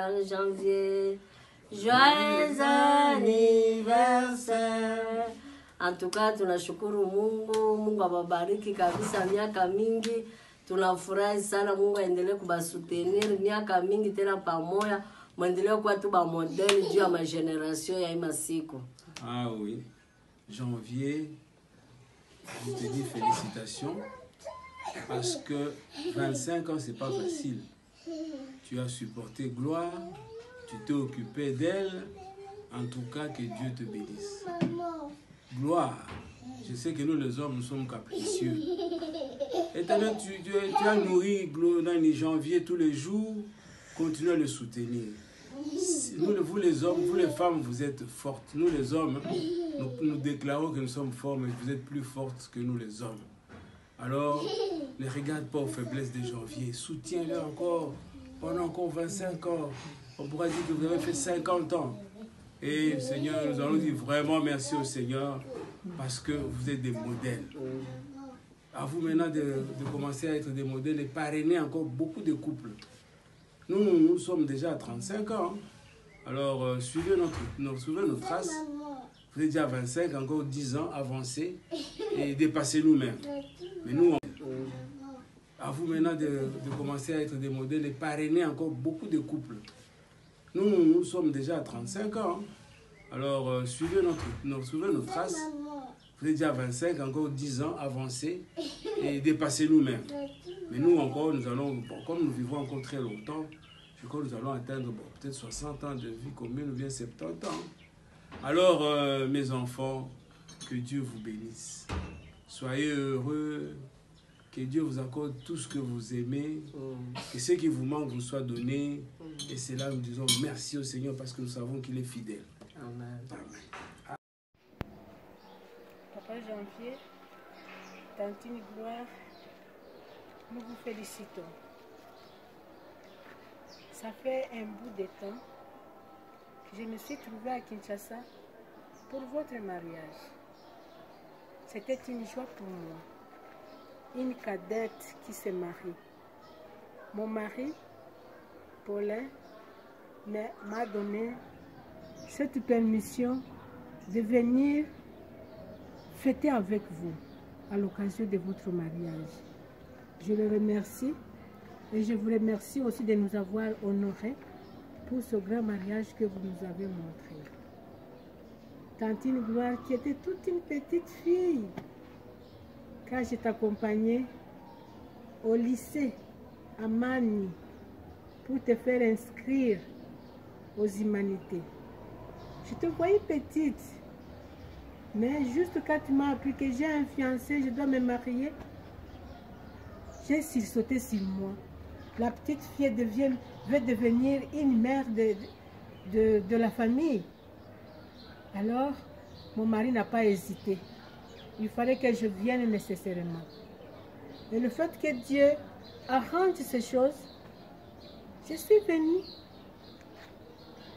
Pascal Janvier. Joyeux anniversaire. En tout cas, tunashukuru Mungu. Mungu awabariki kabisa miaka mingi. Tunafurahi sana, Mungu aendelee kubasutenir miaka mingi tena pamoja. Mwendelee kuwa tu ba modèle juu ya ma génération ya ima siku. Ah oui. Janvier, je te dis félicitations. Parce que 25 ans, c'est pas facile. Tu as supporté Gloire, tu t'es occupé d'elle. En tout cas, que Dieu te bénisse. Gloire, je sais que nous les hommes, nous sommes capricieux. Et tu as nourri dans Janvier tous les jours, continue à le soutenir. Vous les hommes, vous les femmes, vous êtes fortes. Nous les hommes, nous déclarons que nous sommes forts, mais vous êtes plus fortes que nous les hommes. Alors, ne regarde pas aux faiblesses de Janvier. Soutiens-le encore pendant encore 25 ans. On pourra dire que vous avez fait 50 ans. Et Seigneur, nous allons dire vraiment merci au Seigneur parce que vous êtes des modèles. À vous maintenant de commencer à être des modèles et parrainer encore beaucoup de couples. Nous sommes déjà à 35 ans. Alors, suivez notre trace. Vous êtes déjà à 25, encore 10 ans, avancez et dépassez nous-mêmes. Mais nous, à vous maintenant de commencer à être des modèles et parrainer encore beaucoup de couples. Nous sommes déjà à 35 ans. Alors, suivez notre trace. Vous êtes déjà à 25, encore 10 ans, avancez et dépassez nous-mêmes. Mais nous encore, nous allons, comme nous vivons encore très longtemps, je crois que nous allons atteindre peut-être 60 ans de vie commune ou bien 70 ans. Alors, mes enfants, que Dieu vous bénisse. Soyez heureux, que Dieu vous accorde tout ce que vous aimez, que ce qui vous manque vous soit donné. Et c'est là que nous disons merci au Seigneur parce que nous savons qu'il est fidèle. Amen. Amen. Papa Janvier, Tantine Gloire, nous vous félicitons. Ça fait un bout de temps que je me suis trouvée à Kinshasa pour votre mariage. C'était une joie pour moi. Une cadette qui se marie. Mon mari, Paulin, m'a donné cette permission de venir fêter avec vous à l'occasion de votre mariage. Je le remercie et je vous remercie aussi de nous avoir honorés pour ce grand mariage que vous nous avez montré. Tantine Gloire, qui était toute une petite fille, quand je t'accompagnais au lycée à Mani pour te faire inscrire aux humanités. Je te voyais petite, mais juste quand tu m'as appris que j'ai un fiancé, je dois me marier, j'ai sursauté sur moi. La petite fille veut devenir une mère de la famille. Alors, mon mari n'a pas hésité. Il fallait que je vienne nécessairement. Et le fait que Dieu arrange ces choses, je suis venue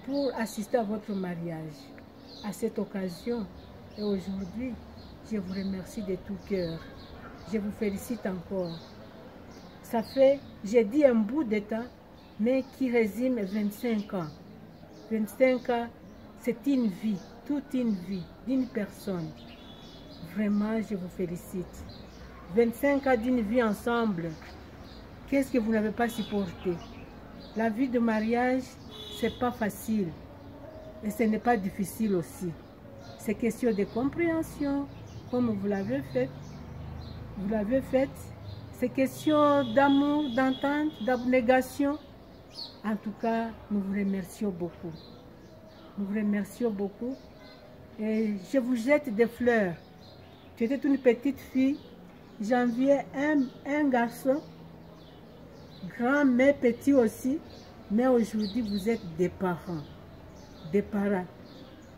pour assister à votre mariage. À cette occasion, et aujourd'hui, je vous remercie de tout cœur. Je vous félicite encore. Ça fait, j'ai dit un bout de temps, mais qui résume 25 ans. 25 ans, c'est une vie, toute une vie d'une personne. Vraiment, je vous félicite. 25 ans d'une vie ensemble. Qu'est-ce que vous n'avez pas supporté? La vie de mariage, c'est pas facile. Et ce n'est pas difficile aussi. C'est question de compréhension, comme vous l'avez fait. Vous l'avez fait. C'est question d'amour, d'entente, d'abnégation. En tout cas, nous vous remercions beaucoup. Nous vous remercions beaucoup. Et je vous jette des fleurs. Tu étais une petite fille. J'enviais un garçon, grand mais petit aussi. Mais aujourd'hui, vous êtes des parents. Des parents.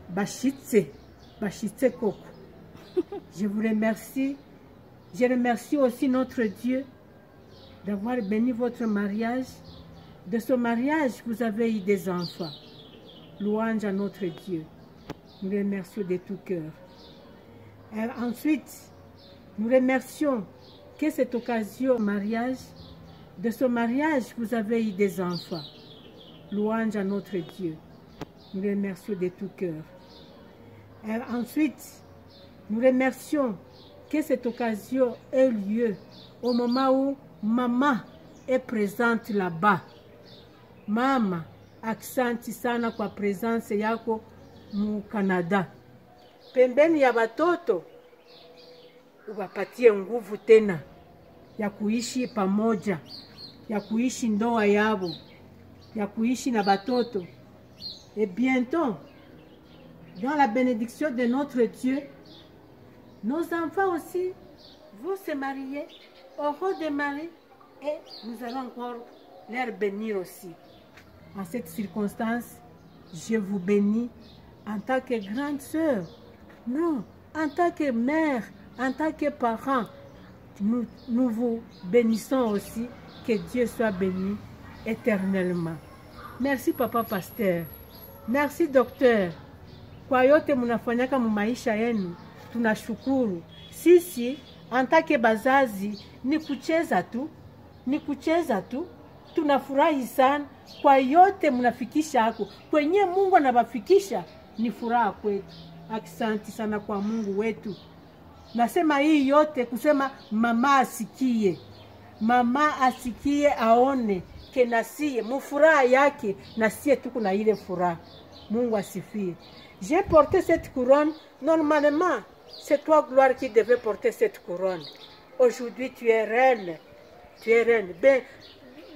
Bachitse Koko. Je vous remercie. Je remercie aussi notre Dieu d'avoir béni votre mariage. De ce mariage, vous avez eu des enfants. Louange à notre Dieu. Nous remercions de tout cœur. Et ensuite, nous remercions que cette occasion mariage, de ce mariage, vous avez eu des enfants. Louange à notre Dieu. Nous le remercions de tout cœur. Et ensuite, nous remercions que cette occasion ait lieu au moment où maman est présente là-bas. Mama, aksanti sana kwa presence yako mu Canada. Pembeni ya watoto, uwapatie nguvu tena ya kuishi pamoja, ya kuishi ndoa yao, ya kuishi na watoto. Et bientôt, dans la bénédiction de notre Dieu, nos enfants aussi vont se marier, auront des maris, et nous allons encore les bénir aussi. En cette circonstance, je vous bénis en tant que grande sœur, non, en tant que mère, en tant que parent. Nous vous bénissons aussi, que Dieu soit béni éternellement. Merci papa pasteur, merci docteur, kwa yote munafanyaka mu maisha yenu, tunashukuru. Sisi antake bazazi ni kucheza tu, tunafurahi sana kwa yote munafikisha hako. Kwenye Mungu anabafikisha ni furaha kwetu. Asante sana kwa Mungu wetu. Nasema hii yote kusema mama asikie aone ke nasie mufuraha yake, nasie tuko na ile furaha. Mungu asifie. J'ai porté cette couronne. Normalement, c'est toi, Gloire, qui devais porter cette couronne. Aujourd'hui, tu es reine. Tu es reine. Ben,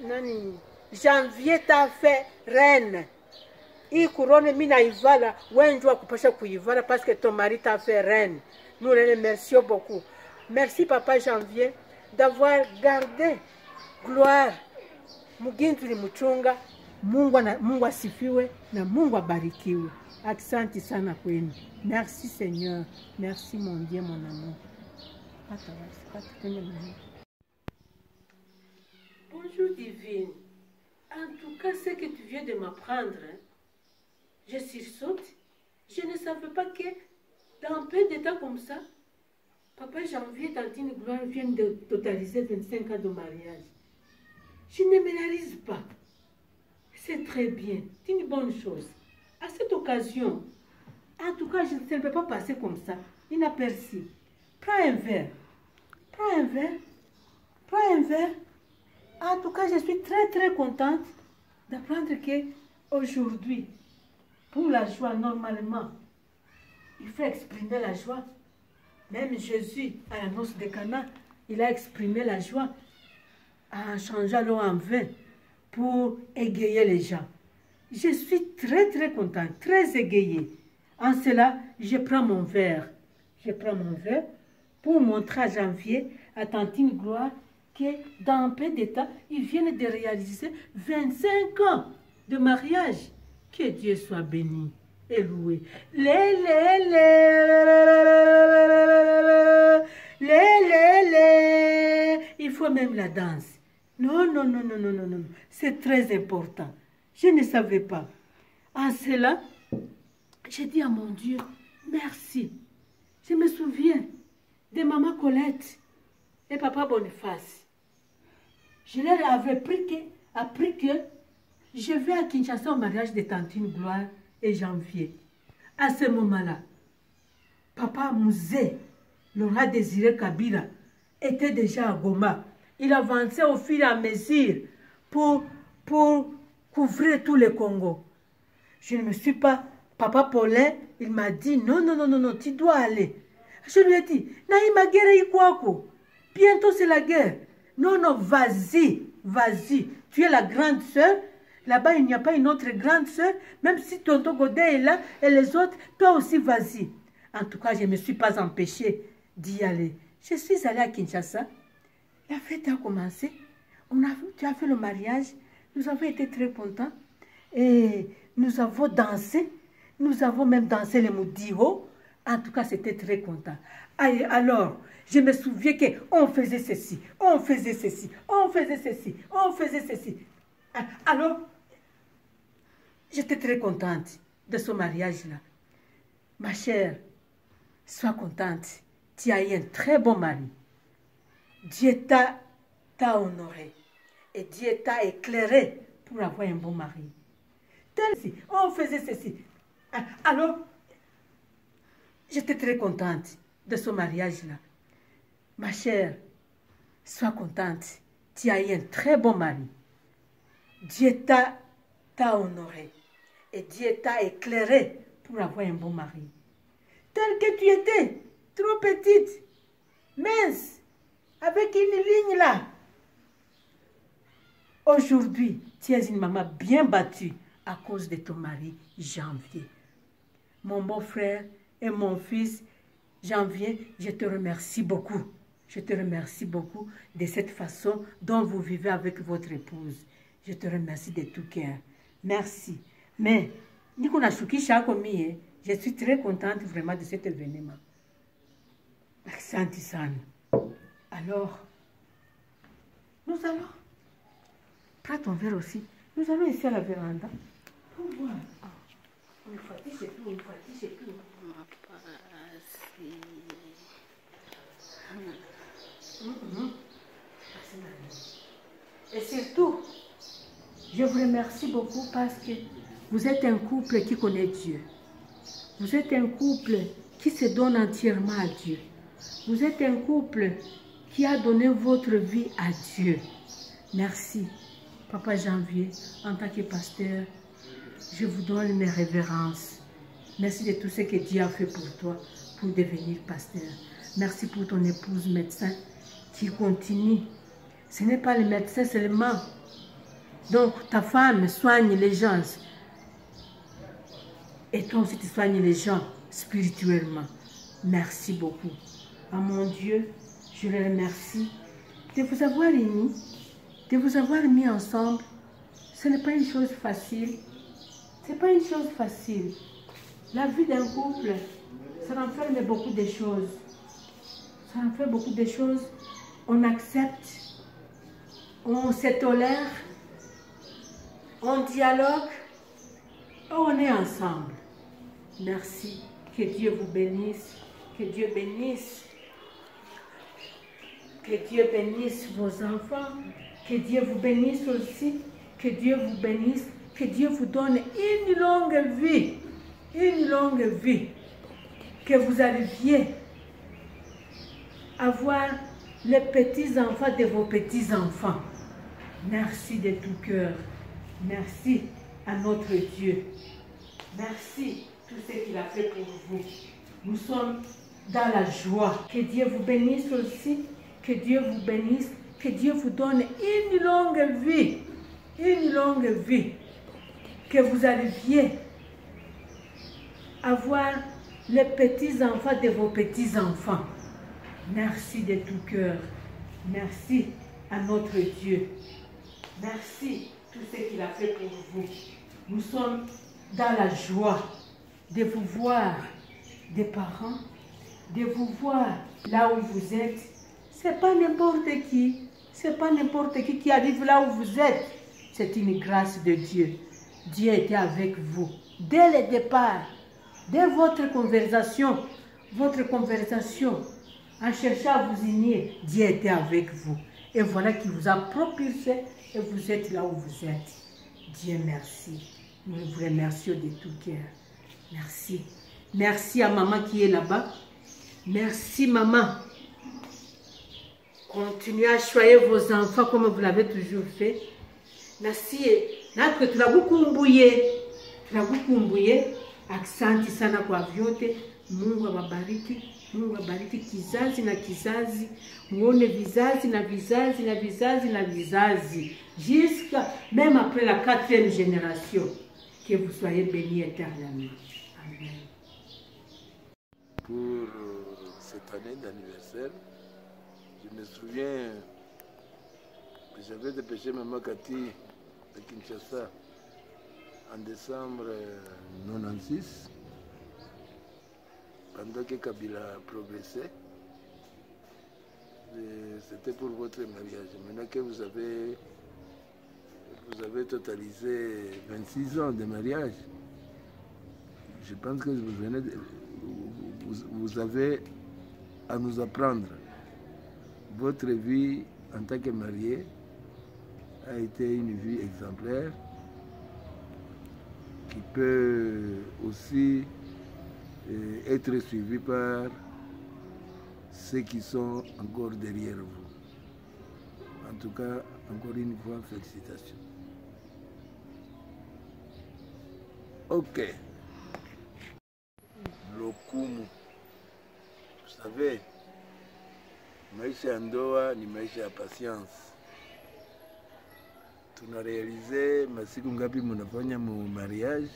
nani, janvier t'a fait reine. Hii couronne, mina ivala, wenjua kupasha kuivala parce que ton mari t'a fait reine. Nous le remercions beaucoup. Merci, Papa Janvier, d'avoir gardé Gloire. Mugintu ni mchunga. Mungu asifiwe na Mungu abarikiwe. Asante sana kwenu. Merci Seigneur. Merci mon Dieu, mon amour. Bonjour divine. En tout cas, ce que tu viens de m'apprendre, je sursaute. Je ne savais pas que dans peu de temps comme ça, Papa Janvier, Tantine Gloire viennent de totaliser 25 ans de mariage. Je ne me réalise pas. C'est très bien. C'est une bonne chose. À cette occasion, en tout cas, je ne peux pas passer comme ça, inaperçu. Prends un verre. Prends un verre. Prends un verre. En tout cas, je suis très contente d'apprendre qu'aujourd'hui, pour la joie, normalement, il faut exprimer la joie. Même Jésus, à la noce de Cana, il a exprimé la joie en changeant l'eau en vin pour égayer les gens. Je suis très contente, très égayée. En cela, je prends mon verre. Je prends mon verre pour montrer à Janvier, à Tantine Gloire, que dans un peu d'état, ils viennent de réaliser 25 ans de mariage. Que Dieu soit béni et loué. Il faut même la danse. Non. C'est très important. Je ne savais pas. En cela, j'ai dit à mon Dieu, merci. Je me souviens de maman Colette et papa Boniface. Je leur avais appris que je vais à Kinshasa au mariage de Tantine Gloire et Janvier. À ce moment-là, papa Mouzé, Laura Désiré Kabila, était déjà à Goma. Il avançait au fur et à mesure pour couvrir tout le Congo. Je ne me suis pas... Papa Paulin, il m'a dit, non, tu dois aller. Je lui ai dit, Naïma guerre ikwako. Bientôt c'est la guerre. Non, vas-y. Tu es la grande sœur. Là-bas, il n'y a pas une autre grande sœur. Même si Tonton Godet est là et les autres, toi aussi, vas-y. En tout cas, je ne me suis pas empêchée d'y aller. Je suis allée à Kinshasa. La fête a commencé. Tu as fait le mariage. Nous avons été très contents. Et nous avons dansé. Nous avons même dansé les Moudiho. En tout cas, c'était très content. Alors, je me souviens qu'on faisait ceci, on faisait ceci. Alors, j'étais très contente de ce mariage-là. Ma chère, sois contente. Tu as eu un très bon mari. Dieu t'a honoré. Et Dieu t'a éclairé pour avoir un bon mari. On faisait ceci. Alors, j'étais très contente de ce mariage-là. Ma chère, sois contente. Tu as eu un très bon mari. Dieu t'a honoré. Et Dieu t'a éclairé pour avoir un bon mari. Tel que tu étais, trop petite, mince, avec une ligne là. Aujourd'hui, tu es une maman bien battue à cause de ton mari, Janvier. Mon beau-frère et mon fils, Janvier, je te remercie beaucoup. Je te remercie beaucoup de cette façon dont vous vivez avec votre épouse. Je te remercie de tout cœur. Merci. Mais, je suis très contente vraiment de cet événement. Asante sana. Alors, nous allons. Prends ton verre aussi. Nous allons ici à la véranda. Pour voir. On fatigue et tout, on fatigue et tout. Et surtout, je vous remercie beaucoup parce que vous êtes un couple qui connaît Dieu. Vous êtes un couple qui se donne entièrement à Dieu. Vous êtes un couple qui a donné votre vie à Dieu. Merci, Papa Janvier, en tant que pasteur, je vous donne mes révérences. Merci de tout ce que Dieu a fait pour toi, pour devenir pasteur. Merci pour ton épouse médecin qui continue. Ce n'est pas le médecin seulement. Donc, ta femme soigne les gens. Et toi aussi, tu soignes les gens spirituellement. Merci beaucoup. À mon Dieu, je le remercie de vous avoir unis, de vous avoir mis ensemble. Ce n'est pas une chose facile. Ce n'est pas une chose facile. La vie d'un couple, ça renferme beaucoup de choses. Ça renferme beaucoup de choses. On accepte, on se tolère, on dialogue, et on est ensemble. Merci. Que Dieu vous bénisse. Que Dieu bénisse. Que Dieu bénisse vos enfants. Que Dieu vous bénisse aussi. Que Dieu vous bénisse. Que Dieu vous donne une longue vie. Une longue vie. Que vous arriviez à voir les petits-enfants de vos petits-enfants. Merci de tout cœur. Merci à notre Dieu. Merci tout ce qu'il a fait pour vous. Nous sommes dans la joie. Que Dieu vous bénisse aussi. Que Dieu vous bénisse. Que Dieu vous donne une longue vie. Une longue vie. Que vous arriviez à voir les petits-enfants de vos petits-enfants. Merci de tout cœur. Merci à notre Dieu. Merci tout ce qu'il a fait pour vous. Nous sommes dans la joie de vous voir des parents, de vous voir là où vous êtes. C'est pas n'importe qui. C'est pas n'importe qui arrive là où vous êtes. C'est une grâce de Dieu. Dieu était avec vous. Dès le départ, dès votre conversation, en cherchant à vous unir, Dieu était avec vous. Et voilà qui vous a propulsé et vous êtes là où vous êtes. Dieu merci. Nous vous remercions de tout cœur. Merci. Merci à maman qui est là-bas. Merci maman. Continuez à choyer vos enfants comme vous l'avez toujours fait. Merci. Natwe tunakukumbuye. Asante sana kwa vyote. Mungu awabariki. Mungu abariki kizazi na kizazi. Muone vizazi na vizazi na vizazi na vizazi. Jusqu'à même après la 4e génération. Que vous soyez bénis éternellement. Amen. Pour cette année d'anniversaire, je me souviens que j'avais dépêché Maman Cathy de Kinshasa en décembre 96, pendant que Kabila progressait. C'était pour votre mariage. Maintenant que vous avez totalisé 26 ans de mariage, je pense que vous avez à nous apprendre. Votre vie en tant que marié a été une vie exemplaire. qui peut aussi être suivi par ceux qui sont encore derrière vous. En tout cas, encore une fois, félicitations. Ok. Lokumu. Vous savez, maisha ya ndoa ni maisha ya patience. Tunarealize masiku ngapi munafanya mu mariage.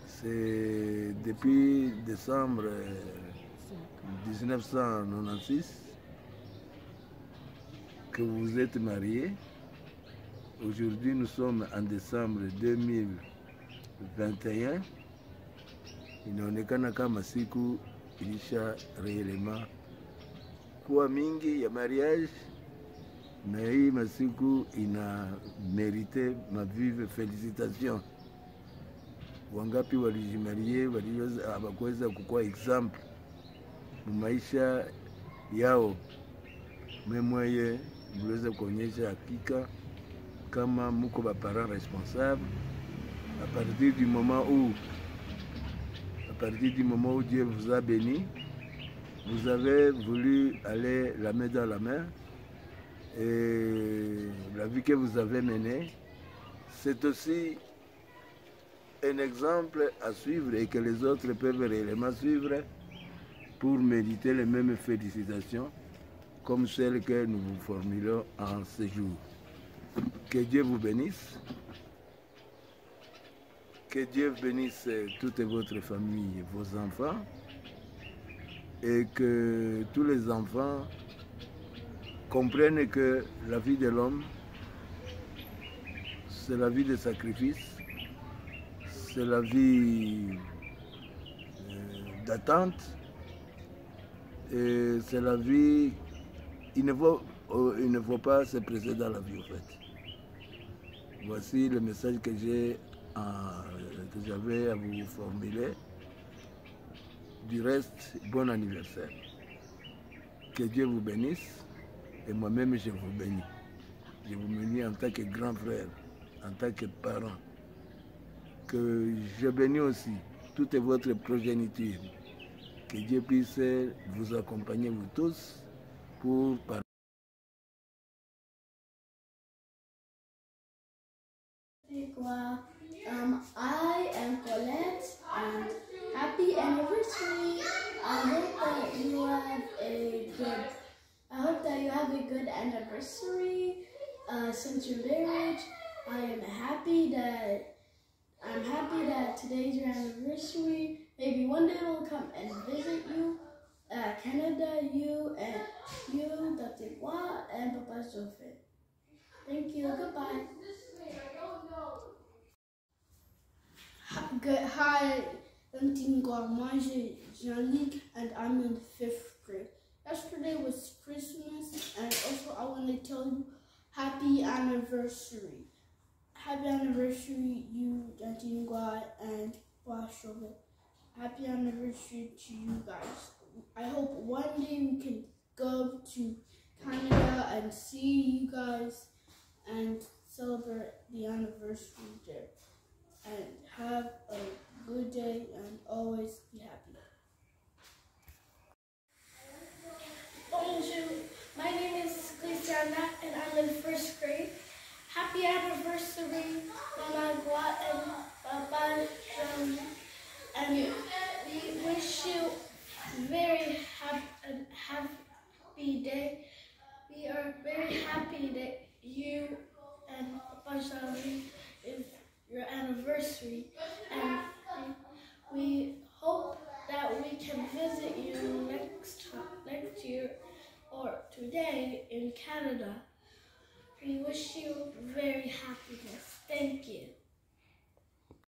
C'est depuis décembre 1996 que vous êtes mariés. Aujourd'hui, nous sommes en décembre 2021. Inaonekana kama siku ilisha réellement kuwa mingi ya mariage, na hii masiku ina merite mavive félicitations. Wangapi walijimarie hawakuweza kukuwa example mu maisha yao, memweye mliweza kuonyesha hakika kama muko ba parents responsables à partir du moment où Dieu vous a béni. Vous avez voulu aller la main dans la main, et la vie que vous avez menée, c'est aussi un exemple à suivre et que les autres peuvent réellement suivre pour mériter les mêmes félicitations comme celles que nous vous formulons en ce jour. Que Dieu vous bénisse. Que Dieu bénisse toute votre famille, vos enfants, et que tous les enfants comprennent que la vie de l'homme, c'est la vie de sacrifice, c'est la vie d'attente, et c'est la vie, il ne faut pas se presser dans la vie en fait. Voici le message que j'avais à vous formuler. Du reste, bon anniversaire. Que Dieu vous bénisse, et moi-même je vous bénis. Je vous bénis en tant que grand frère, en tant que parent. Que je bénis aussi toute votre progéniture. Que Dieu puisse vous accompagner, vous tous, pour parler. I am Colette, and happy anniversary. I hope that you have a good anniversary since your marriage. I'm happy that today's your anniversary. Maybe one day we'll come and visit you, Canada, you, Dr. Wa, and Papa Sophie. Thank you. Goodbye. Hi, moi j'ai Jean-Luc, and I'm in 5th grade. Yesterday was Christmas, and also I want to tell you happy anniversary. Happy anniversary, you, Jantingwa and Washobe. Happy anniversary to you guys. I hope one day we can go to Canada and see you guys and celebrate the anniversary there. And have a good day and always be happy. Bonjour, my name is Christiana and I'm in 1st grade. Happy anniversary, Mama Gua and Papa Jean. And we wish you a very happy day. We are very happy that you and Papa Jean is your anniversary, and we hope that we can visit you next year or today in Canada. We wish you very happiness. Thank you.